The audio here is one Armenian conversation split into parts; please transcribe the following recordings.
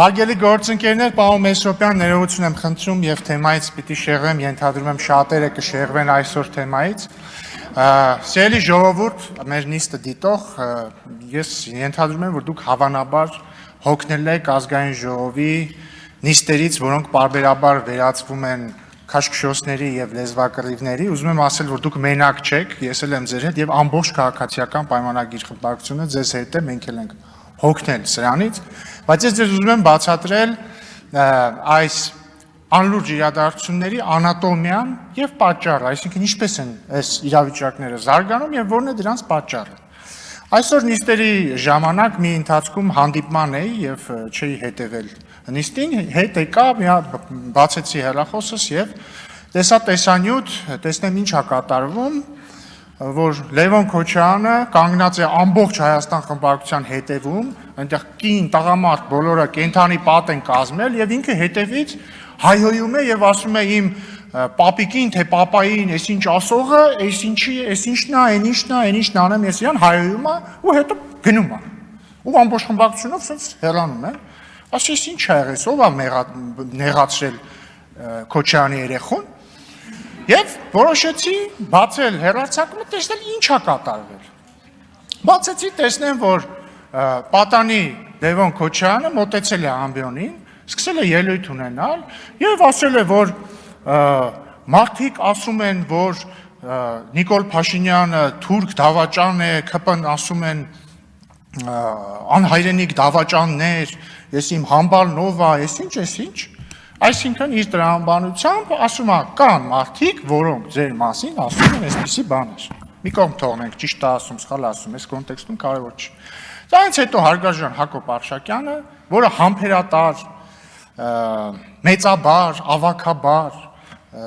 Հարգելի գործընկերներ, պարոն Մեսրոպյան, ներողություն եմ խնդրում եւ թեմայից պիտի շեղվեմ, ենթադրում եմ շատերը կշեղվեն այսօր թեմայից։ Սիրելի ժողովուրդ, մեր նիստը դիտող, ես ենթադրում եմ, որ դուք հավանաբար հոգնել եք ազգային ժողովի նիստերից, որոնք պարբերաբար վերածվում են քաշքշոսների եւ լեզվակռիվների, ուզում եմ ասել, որ դուք մենակ չեք, ես էլ եմ ձեր հետ եւ ամբողջ քաղաքացիական պայմանագիր խմբակցությունը ձեզ հետ է, մենք էլ ենք հոգնել սրանից, բայց ես ձեզ ուզում եմ բացատրել այս անլուրջ իրադարձությունների անատոմիան եւ պատճառը, այսինքն ինչպես են այս իրավիճակները զարգանում եւ որն է դրանց պատճառը։ Այսօր նիստերի ժամանակ մի ընթացքում հանդիպման էի եւ չէի հետեւել նիստին, հետ եկա, բացեցի հեռախոսս եւ տեսա տեսանյութ, տեսնեմ ինչ է կատարվում, որ Լևոն Քոչարյանը կանգնած է ամբողջ Հայաստան խմբակցության հետևում, այնտեղ կին, տղամարդ բոլորը կենթանի պատ են կազմել եւ ինքը հետևից հայհոյում է եւ ասում է իմ պապիկին թե պապային, այս ինչ ասողը, այս ինչի, այս ինչն է, այն ինչն է, այն ինչն անեմ ես իրան հայհոյում է ու հետո գնում է։ Ու ամբողջ խմբակցությունով ասես հեռանում է։ Ասես ինչ ա եղել, ով է նեղացրել Քոչարյանի երեխուն։ Եվ որոշեցի բացել հեռարձակումը, տեսնել ինչ է կատարվել։ Բացեցի, տեսնեմ, որ պատանի Լևոն Քոչարյանը մոտեցել է ամբիոնին, սկսել է ելույթ ունենալ եւ ասել է, որ մարդիկ ասում են, որ Նիկոլ Փաշինյանը թուրք դավաճան է, ԿՊ-ն ասում են անհայրենիք դավաճաններ, ես իմ համբալնով է, ես ինչ Այսինքն իր տրամաբանությամբ ասում է կան մարդիկ, որոնք ձեր մասին ասում են այսպիսի բաներ։ Մի կողմ թողնենք, ճիշտ է ասում, սխալ ասում, այս կոնտեքստում կարևոր չի։ Դրանից հետո հարգարժան Հակոբ Արշակյանը, որը համբերատար, մեծաբար, ավագաբար,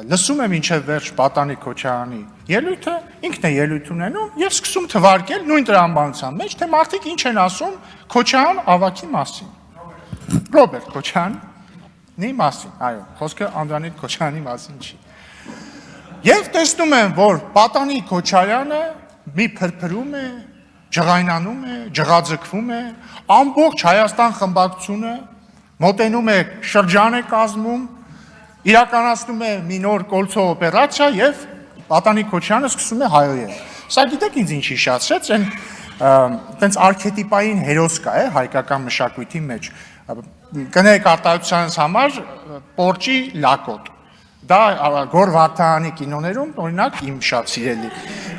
լսում է մինչև վերջ պատանի Քոչարյանի ելույթը, ինքն է ելույթ ունենում եւ սկսում թվարկել նույն տրամաբանության մեջ, թե մարդիկ ինչ են ասում Քոչարյան ավագի մասին։ Ռոբերտ Քոչարյան Նի մասին, այո, խոսքը Անդրանիկ Քոչարյանի մասին չի։ Եվ տեսնում եմ, որ պատանի Քոչարյանը մի փրփրում է, ջղայնանում է, ջղաձգվում է, ամբողջ Հայաստան խմբակցությունը մոտենում է շրջան է կազմում, իրականացնում է մի նոր կոլցո օպերացիա եւ պատանի Քոչարյանը սկսում է հայոյել։ Սա գիտեք ինձ ինչ հիշեցրեց, այնտենց արքետիպային հերոս կա է հայկական մշակույթի մեջ։ Կներեք արտահայտությանս համար պորճի լակոտ։ Դա Գոր Վարդանի կինոներում, օրինակ, իմ շատ սիրելի։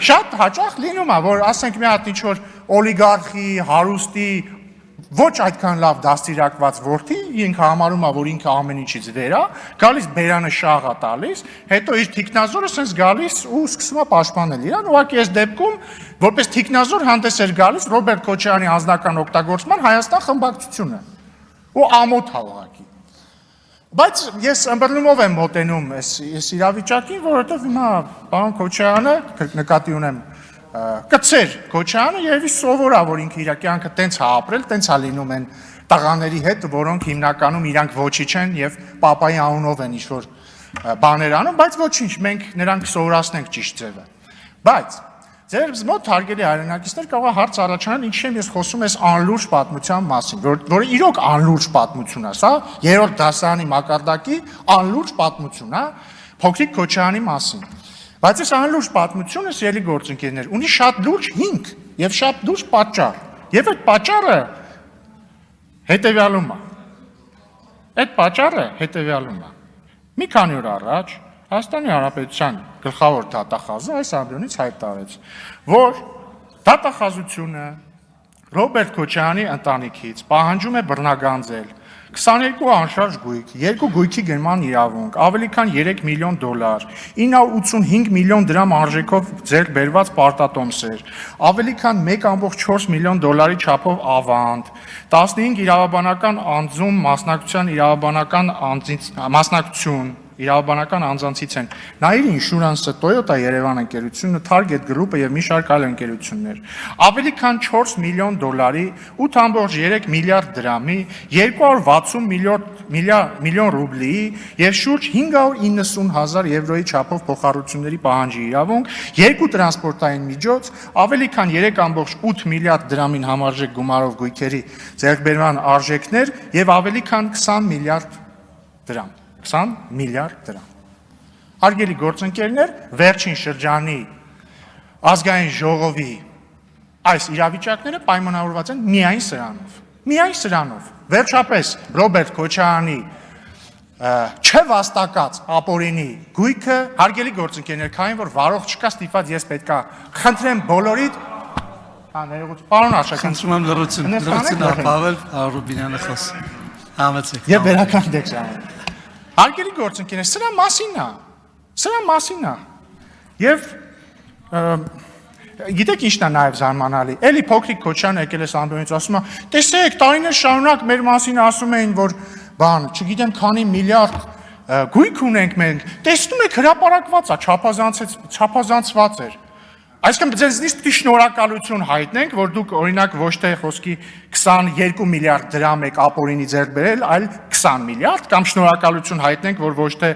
Շատ հաճախ լինում է, որ ասենք մի հատ ինչ-որ օլիգարխի, հարուստի, ոչ այդքան լավ դաստիարակված որդի, ինքը համարում է, որ ինքը ամեն ինչից վեր է, գալիս բերանը շաղ է տալիս, հետո իր թիկնազորը սենց գալիս ու սկսում է պաշտպանել իրան, ուղղակի այս դեպքում, որպես թիկնազոր հանդես էր գալիս Ռոբերտ Քոչարյանի անձնական օգտագործման Հայաստան խմբակցությունը։ Ու ամոթ հաղորդակի։ Բայց ես ըմբռնումով եմ մոտենում այս իրավիճակին, որովհետև հիմա պարոն Քոչարյանը նկատի ունեմ կծեր Քոչարյանը երևի սովոր է, որ ինքը իր կյանքը տենց է ապրել, տենց է լինում են տղաների հետ, որոնք հիմնականում իրանք ոչի չեն եւ պապայի անունով են ինչ-որ բաներ անում, բայց ոչինչ, մենք նրանք սովորացնենք ճիշտ ձևը։ Բայց Ձեր մոտ հարգելի հայրենակիցներ կարող է հարց առաջանալ, ինչի եմ ես խոսում այս անլուրջ պատմության մասին, որը իրոք անլուրջ պատմություն է, սա երրորդ դասարանի մակարդակի անլուրջ պատմություն է, փոքրիկ Քոչարյանի մասին։ Բայց այս անլուրջ պատմությունը, սիրելի գործընկերներ, ունի շատ լուրջ հիմք եւ շատ լուրջ պատճառ։ Եվ այդ պատճառը հետեւյալում է։ Այդ պատճառը հետեւյալում է։ Մի քանի օր առաջ Հայաստանի Հանրապետության գլխավոր դատախազը այս ամբիոնից հայտարարեց, որ դատախազությունը Ռոբերտ Քոչարյանի ընտանիքից պահանջում է բռնագանձել 22 անշարժ գույք, 2 գույքի գնման իրավունք, ավելի քան $3 միլիոն, 985 միլիոն դրամ արժեքով ձեռք բերված պարտատոմսեր, ավելի քան $1.4 միլիոն չափով ավանդ, 15 իրավաբանական անձում մասնակցության իրավաբանական մասնակցություն իրավաբանական անձանցից են Nair Insurance-ը, Toyota Yerevan ընկերությունը, Target Group-ը եւ մի շարք այլ ընկերություններ։ Ավելի քան 4 միլիոն դոլարի, 8.3 միլիարդ դրամի, 260 միլիոն ռուբլի եւ շուրջ 590,000 եվրոյի չափով փոխառությունների պահանջի իրավունք, 2 տրանսպորտային միջոց, ավելի քան 3.8 միլիարդ դրամին համարժեք գումարով գույքերի ձեռքբերման արժեքներ եւ ավելի քան 20 միլիարդ դրամ, 20 միլիարդ դրամ։ Հարգելի գործընկերներ, վերջին շրջանի ազգային ժողովի այս իրավիճակները պայմանավորված են միայն սրանով։ Միայն սրանով։ Վերջապես Ռոբերտ Քոչարյանի չվաստակած ապօրինի գույքը, հարգելի գործընկերներ, քանի որ վարող չկա, ստիպված ես պետքա խնդրեմ բոլորիդ ներողություն, պարոն Աշակյան, խնդրում եմ լրություն Պավել Ռուբինյանը խոս։ Համեցեք։ Եվ վերականգնեք ժամը։ Հարգելի գործընկերներ, սրա մասին է։ Եվ գիտեք ինչն է նաև զարմանալի։ Էլի փոքրիկ Քոչարյանը եկել է Սամբոնից ասում է, տեսեք, տարիներ շարունակ մեր մասին ասում էին, որ չգիտեմ քանի միլիարդ գույք ունենք մենք։ Տեսնում եք հրապարակված է, չափազանցված էր։ Այսինքն ձեզնից պետք է շնորհակալություն հայտնենք, որ դուք օրինակ ոչ թե խոսքի 22 միլիարդ դրամ եք ապօրինի ձեռք բերել, այլ 20 միլիարդ, կամ շնորհակալություն հայտնենք, որ ոչ թե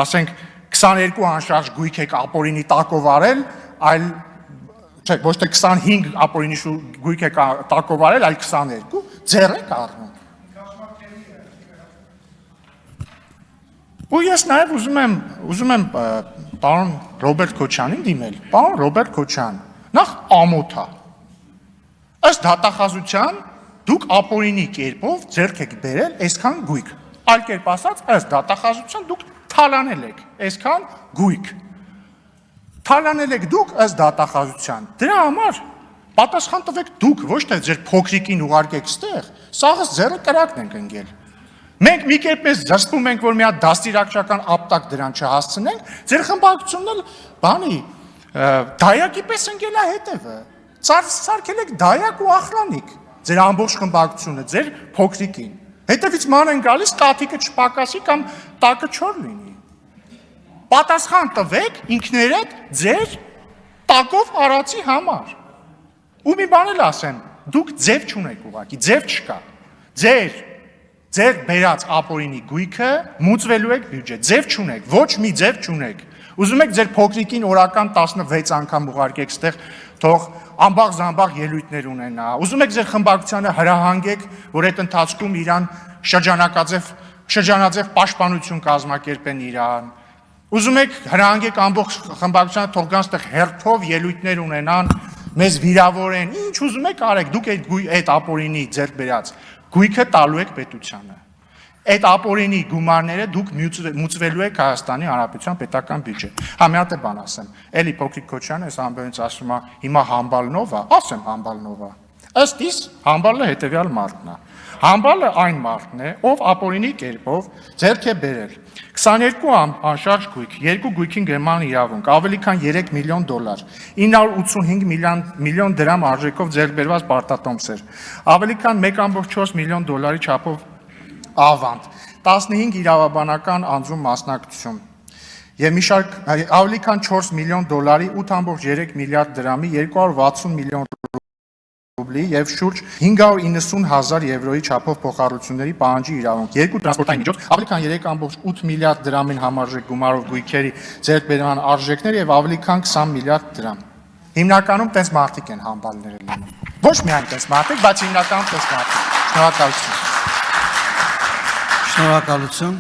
ասենք 22 անշարժ գույք եք ապօրինի տակով արել, այլ չէ, ոչ թե 25 ապօրինի գույք եք տակով արել, այլ 22, ձեռ եք առնում։ Ու ես նաև ուզում եմ պարոն Ռոբերտ Քոչյանին դիմել։ Պարոն Ռոբերտ Քոչյան, նախ ամոթ է։ Ըստ դատախազության դուք ապօրինի կերպով ձեռք եք բերել այսքան գույք։ Այլ կերպ ասած, ըստ դատախազության դուք թալանել եք այսքան գույք։ Թալանել եք դուք ըստ դատախազության։ Դրա համար պատասխան տվեք դուք, ոչ թե ձեր փոքրիկին ուղարկեք ստեղ, սաղս ձեռը կրակն ենք ընկել։ Մենք մի կերպ մեզ զսպում ենք, որ մի հատ դաստիարակչական ապտակ դրան չհասցնենք, ձեր խմբակցությունն էլ բանի դայակի պես ընկել է հետևը։ Սարքել եք դայակ ու ախլանիկ, ձեր ամբողջ խմբակցությունը, ձեր փոքրիկին։ Հետևից ման են գալիս, կաթիկը չպակասի կամ տակը չոր լինի։ Պատասխան տվեք ինքներդ ձեր տակով արածի համար։ Ու մի բան էլ ասեմ, դուք ձև չունեք ուղղակի, ձև չկա։ Ձեր բերած ապօրինի գույքը մուծվելու եք բյուջե, ձև չունեք, ոչ մի ձև չունեք։ Ուզում եք ձեր փոքրիկին օրական 16 անգամ ուղարկեք ստեղ, թող ամբաղ-զամբաղ ելույթներ ունենա։ Ուզում եք ձեր խմբակցությանը հրահանգեք, որ այդ ընթացքում իրան շրջանաձև պաշտպանություն կազմակերպեն իրան։ Ուզում եք հրահանգեք ամբողջ խմբակցությանը, թող գան ստեղ հերթով ելույթներ ունենան, մեզ վիրավորեն, ինչ ուզում եք արեք, դուք այդ ապօրինի ձեռք բերած գույքը տալու եք պետությանը։ Այդ ապօրինի գումարները դուք մուծվելու եք Հայաստանի Հանրապետության պետական բյուջե։ Մի հատ է բան ասեմ, էլի փոքրիկ Քոչյանը այս ամբողջից ասում է, հիմա համբալնով է, ասեմ համբալնով է։ Ըստ իս համբալը հետևյալ մարդն է։ Համբալը այն մարդն է, ով ապօրինի կերպով ձեռք է բերել 22 անշարժ գույք, 2 գույքին գրման իրավունք, ավելի քան 3 միլիոն դոլար, 985 միլիոն դրամ արժեքով ձեռք բերված պարտատոմսեր, ավելի քան 1.4 միլիոն դոլարի չափով ավանդ, 15 իրավաբանական անձում մասնակցություն եւ մի շարք ավելի քան 4 միլիոն դոլարի, 8.3 միլիարդ դրամի, 260 միլիոն ռուբլի եւ շուրջ 590,000 եվրոյի չափով փոխառությունների պահանջի իրավունք, 2 տրանսպորտային միջոց, ավելի քան 3.8 միլիարդ դրամին համարժեք գումարով գույքերի ձեռքբերման արժեքներ եւ ավելի քան 20 միլիարդ դրամ։ Հիմնականում տես մարդիկ են համբալները լինում։ Ոչ միայն տես մարդիկ, բայց հիմնականում տես մարդիկ։ Շնորհակալություն։ Շնորհակալություն։